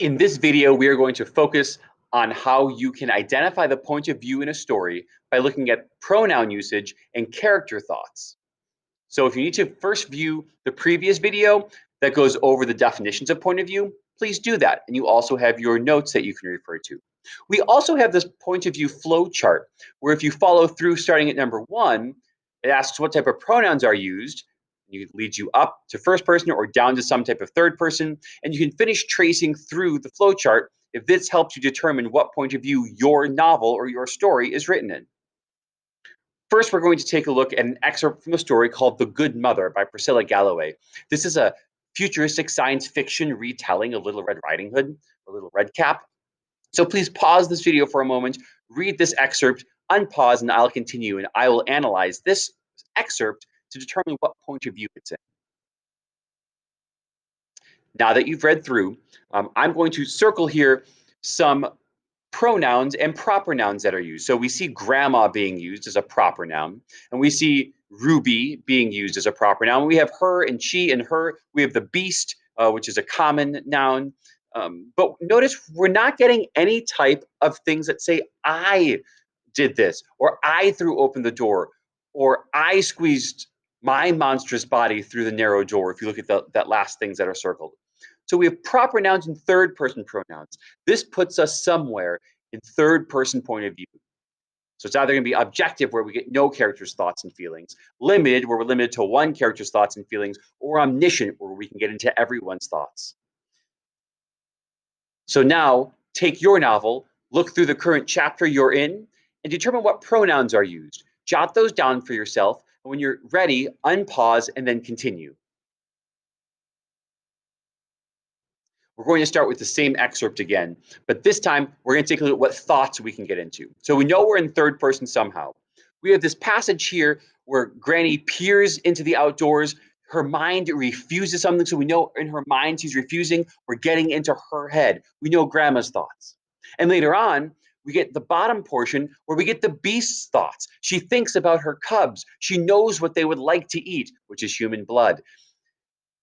In this video, we are going to focus on how you can identify the point of view in a story by looking at pronoun usage and character thoughts. So if you need to first view the previous video that goes over the definitions of point of view, please do that. And you also have your notes that you can refer to. We also have this point of view flow chart, where if you follow through starting at number 1, it asks what type of pronouns are used. It leads you up to first person or down to some type of third person, and you can finish tracing through the flow chart if this helps you determine what point of view your novel or your story is written in. First, we're going to take a look at an excerpt from a story called The Good Mother by Priscilla Galloway. This is a futuristic science fiction retelling of Little Red Riding Hood or Little Red Cap. So please pause this video for a moment, read this excerpt, unpause, and I'll continue, and I will analyze this excerpt to determine what point of view it's in. Now that you've read through, I'm going to circle here some pronouns and proper nouns that are used. So we see grandma being used as a proper noun, and we see Ruby being used as a proper noun. We have her and she and her. We have the beast, which is a common noun. But notice we're not getting any type of things that say I did this, or I threw open the door, or I squeezed my monstrous body through the narrow door, if you look at that last things that are circled. So we have proper nouns and third person pronouns. This puts us somewhere in third person point of view. So it's either going to be objective, where we get no character's thoughts and feelings, limited, where we're limited to one character's thoughts and feelings, or omniscient, where we can get into everyone's thoughts. So now take your novel, look through the current chapter you're in, and determine what pronouns are used. Jot those down for yourself, and when you're ready, unpause and then continue. We're going to start with the same excerpt again, but this time we're going to take a look at what thoughts we can get into. So we know we're in third person somehow. We have this passage here where Granny peers into the outdoors. Her mind refuses something, so we know in her mind she's refusing. We're getting into her head. We know Grandma's thoughts. And later on, we get the bottom portion where we get the beast's thoughts. She thinks about her cubs. She knows what they would like to eat, which is human blood.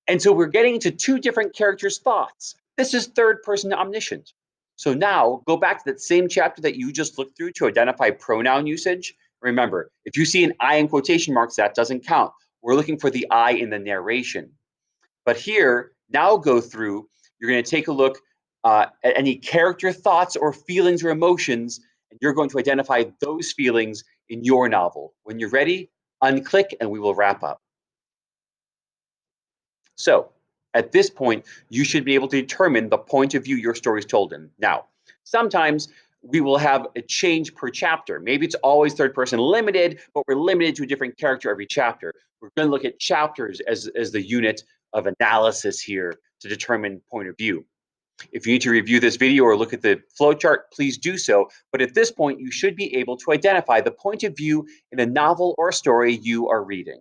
And so we're getting into two different characters' thoughts. This is third person omniscient. So now go back to that same chapter that you just looked through to identify pronoun usage. Remember, if you see an I in quotation marks, that doesn't count. We're looking for the I in the narration. But here, now go through, you're going to take a look at any character thoughts or feelings or emotions, and you're going to identify those feelings in your novel. When you're ready, unclick and we will wrap up. So at this point, you should be able to determine the point of view your story is told in. Now, sometimes we will have a change per chapter. Maybe it's always third person limited, but we're limited to a different character every chapter. We're going to look at chapters as the unit of analysis here to determine point of view. If you need to review this video or look at the flowchart, please do so. But at this point, you should be able to identify the point of view in a novel or a story you are reading.